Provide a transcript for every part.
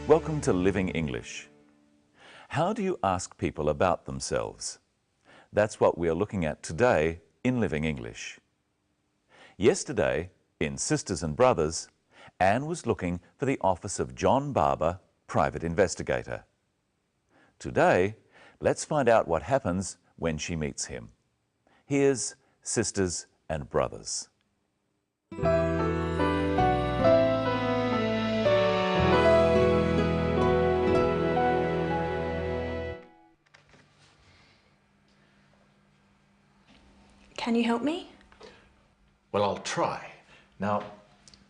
Welcome to Living English. How do you ask people about themselves? That's what we are looking at today in Living English. Yesterday, in Sisters and Brothers, Anne was looking for the office of John Barber, private investigator. Today, let's find out what happens when she meets him. Here's Sisters and Brothers. Can you help me? Well, I'll try. Now,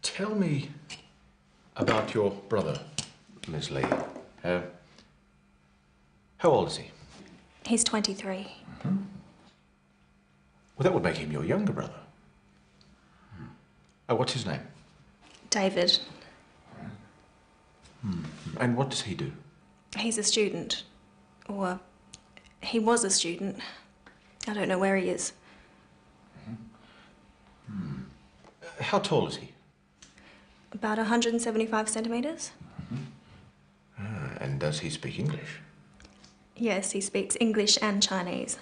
tell me about your brother, Miss Lee. How old is he? He's 23. Well, that would make him your younger brother. What's his name? David. And what does he do? He's a student. Or he was a student. I don't know where he is. How tall is he? About 175 centimetres. And does he speak English? Yes, he speaks English and Chinese.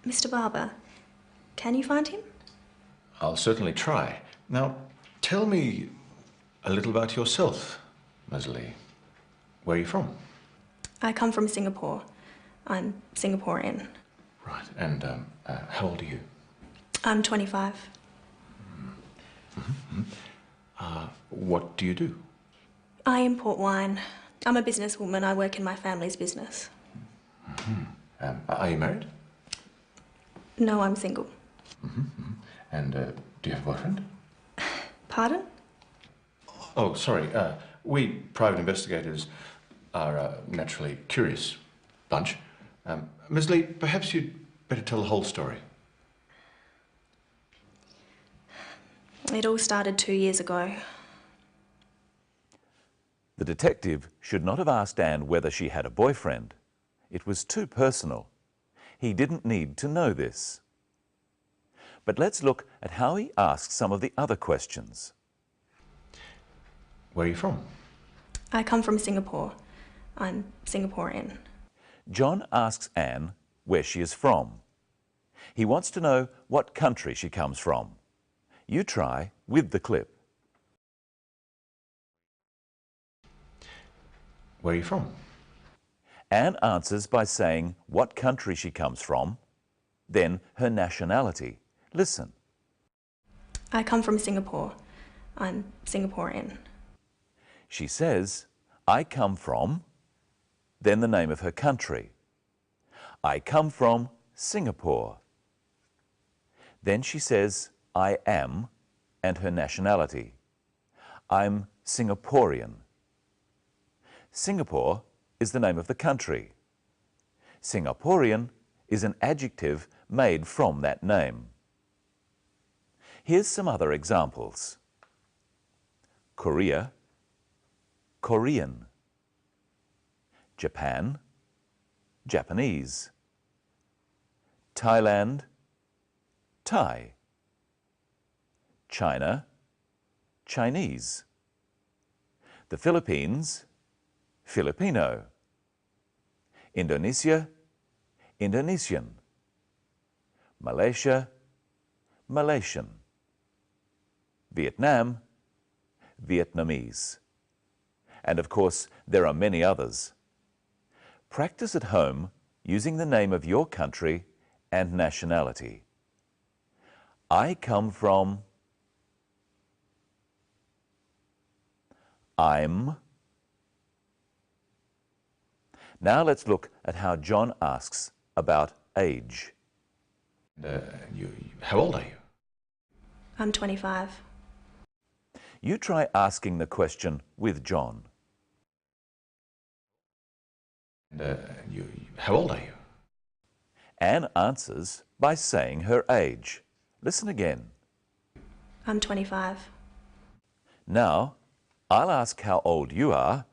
Mr. Barber, can you find him? I'll certainly try. Now, tell me a little about yourself, Miss Lee. Where are you from? I come from Singapore. I'm Singaporean. Right. And how old are you? I'm 25. What do you do? I import wine. I'm a businesswoman. I work in my family's business. Are you married? No, I'm single. And do you have a boyfriend? Pardon? Oh, sorry. We private investigators are a naturally curious bunch. Ms. Lee, perhaps you'd better tell the whole story. It all started 2 years ago. The detective should not have asked Anne whether she had a boyfriend. It was too personal. He didn't need to know this. But let's look at how he asks some of the other questions. Where are you from? I come from Singapore. I'm Singaporean. John asks Anne where she is from. He wants to know what country she comes from. You try with the clip. Where are you from? Anne answers by saying what country she comes from, then her nationality. Listen. I come from Singapore. I'm Singaporean. She says, I come from, then the name of her country. I come from Singapore. Then she says, I am, and her nationality. I'm Singaporean. Singapore is the name of the country. Singaporean is an adjective made from that name. Here's some other examples. Korea, Korean. Japan, Japanese. Thailand, Thai. China, Chinese. The Philippines, Filipino. Indonesia, Indonesian. Malaysia, Malaysian. Vietnam, Vietnamese. And of course, there are many others. Practice at home using the name of your country and nationality. I come from. I'm. Now let's look at how John asks about age. How old are you? I'm 25. You try asking the question with John. How old are you? Anne answers by saying her age. Listen again. I'm 25. Now, I'll ask how old you are,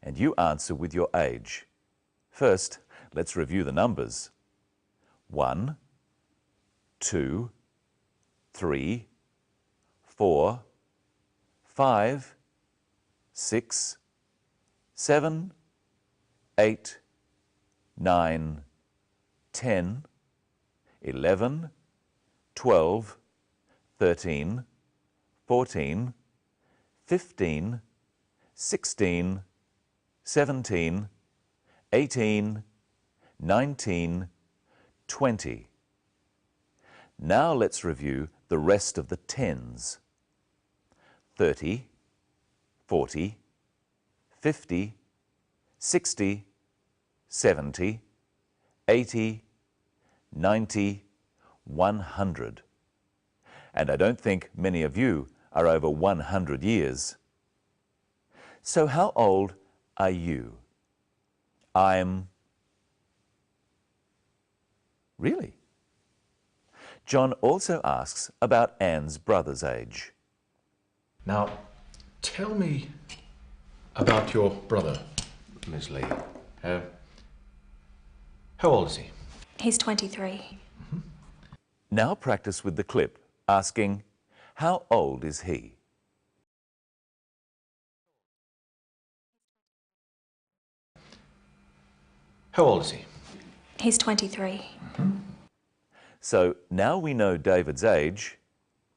and you answer with your age. First, let's review the numbers. 1, 2, 3, 4, 5, 6, 7, 8, 9, 10, 11, 12, 13, 14, 15, 16, 17, 18, 19, 20. Now let's review the rest of the tens. 30, 40, 50, 60, 70, 80, 90, 100. And I don't think many of you are over 100 years. So how old are you? I'm... Really? John also asks about Anne's brother's age. Now, tell me about your brother, Miss Lee. How old is he? He's 23. Now practice with the clip, asking, how old is he? How old is he? He's 23. So now we know David's age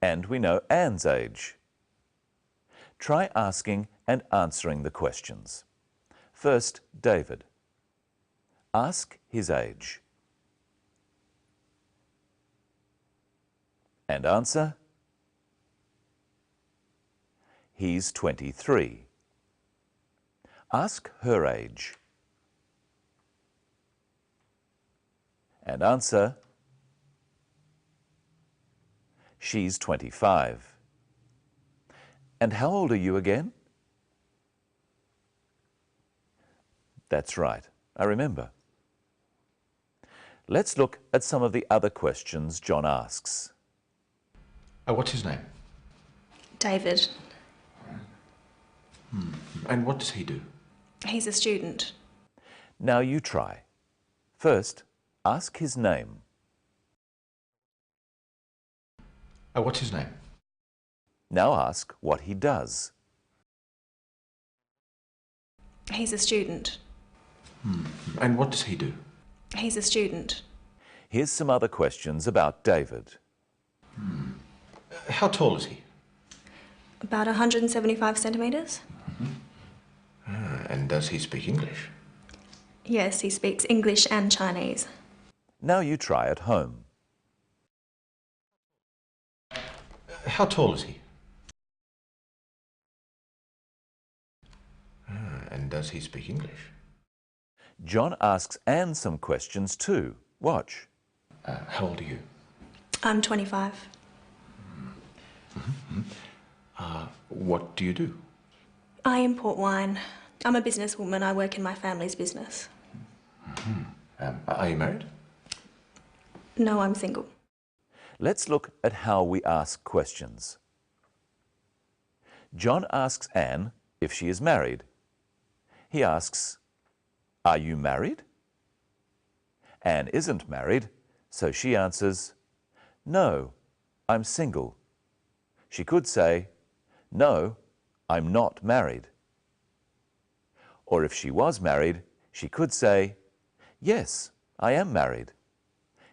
and we know Anne's age. Try asking and answering the questions. First, David. Ask his age. And answer. He's 23. Ask her age. And answer. She's 25. And how old are you again? That's right, I remember. Let's look at some of the other questions John asks. What's his name? David. And what does he do? He's a student. Now you try. First, ask his name. What's his name? Now ask what he does. He's a student. And what does he do? He's a student. Here's some other questions about David. How tall is he? About 175 centimetres. And does he speak English? Yes, he speaks English and Chinese. Now you try at home. How tall is he? And does he speak English? John asks Anne some questions too. Watch. How old are you? I'm 25. What do you do? I import wine. I'm a businesswoman. I work in my family's business. Are you married? No, I'm single. Let's look at how we ask questions. John asks Anne if she is married. He asks, are you married? Anne isn't married, so she answers, no, I'm single. She could say, no, I'm not married. Or if she was married, she could say, yes, I am married.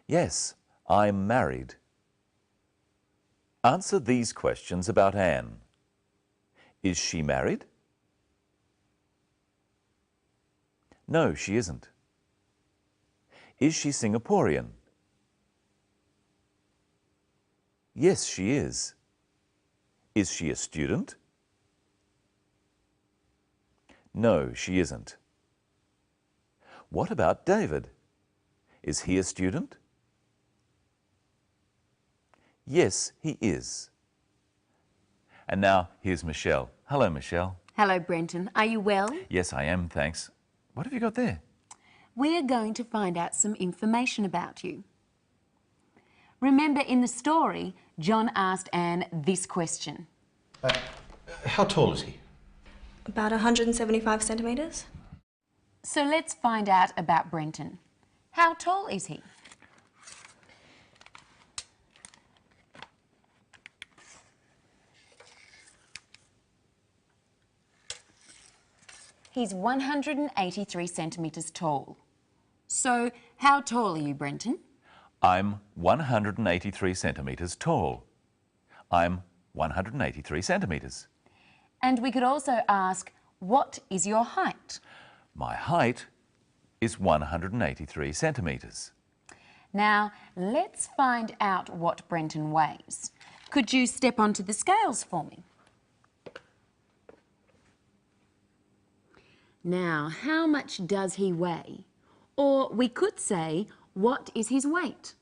Yes, I'm married. Answer these questions about Anne. Is she married? No, she isn't. Is she Singaporean? Yes, she is. Is she a student? No, she isn't. What about David? Is he a student? Yes, he is. And now here's Michelle. Hello, Michelle. Hello, Brenton. Are you well? Yes, I am, thanks. What have you got there? We're going to find out some information about you. Remember in the story, John asked Anne this question. How tall is he? About 175 centimetres. So let's find out about Brenton. How tall is he? he's 183 centimetres tall. So, how tall are you, Brenton? I'm 183 centimetres tall. I'm 183 centimetres. And we could also ask, what is your height? My height is 183 centimetres. Now, let's find out what Brenton weighs. Could you step onto the scales for me? Now, how much does he weigh? Or we could say, what is his weight?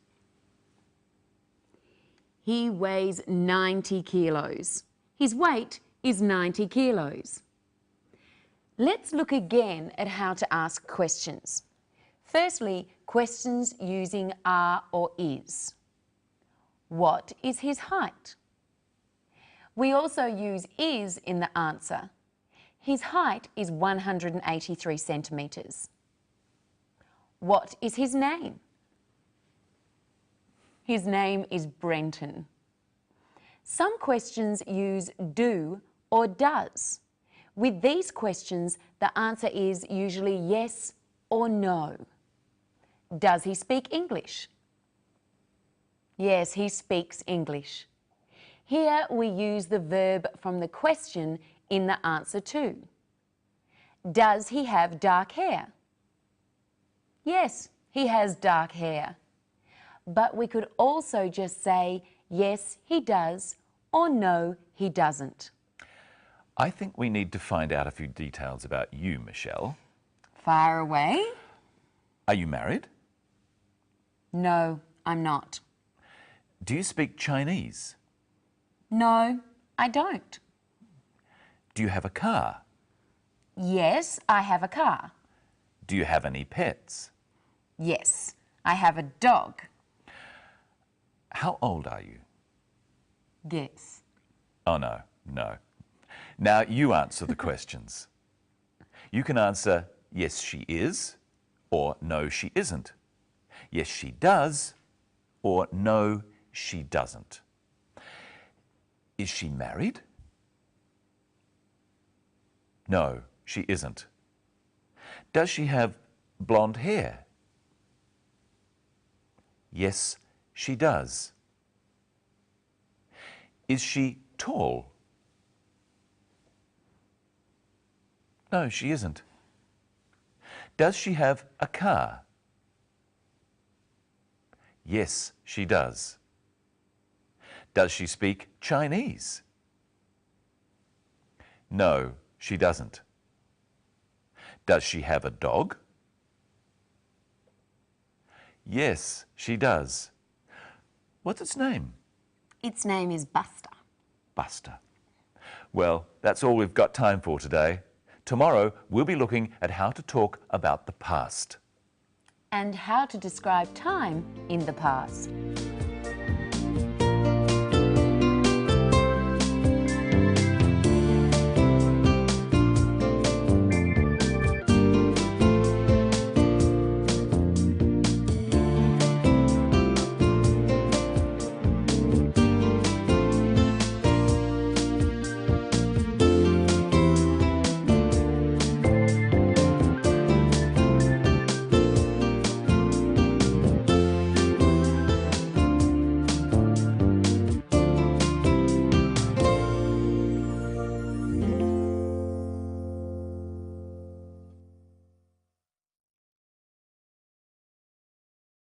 He weighs 90 kilos. His weight is 90 kilos. Let's look again at how to ask questions. Firstly, questions using are or is. What is his height? We also use is in the answer. His height is 183 centimetres. What is his name? His name is Brenton. Some questions use do or does. With these questions, the answer is usually yes or no. Does he speak English? Yes, he speaks English. Here we use the verb from the question in the answer too. Does he have dark hair? Yes, he has dark hair. But we could also just say, yes, he does, or no, he doesn't. I think we need to find out a few details about you, Michelle. Fire away. Are you married? No, I'm not. Do you speak Chinese? No, I don't. Do you have a car? Yes, I have a car. Do you have any pets? Yes, I have a dog. How old are you? Guess. Oh, no, no. Now you answer the questions. You can answer, yes, she is, or no, she isn't. Yes, she does, or no, she doesn't. Is she married? No, she isn't. Does she have blonde hair? Yes, she does. Is she tall? No, she isn't. Does she have a car? Yes, she does. Does she speak Chinese? No, she doesn't. Does she have a dog? Yes, she does. What's its name? Its name is Buster. Buster. Well, that's all we've got time for today. Tomorrow, we'll be looking at how to talk about the past. And how to describe time in the past.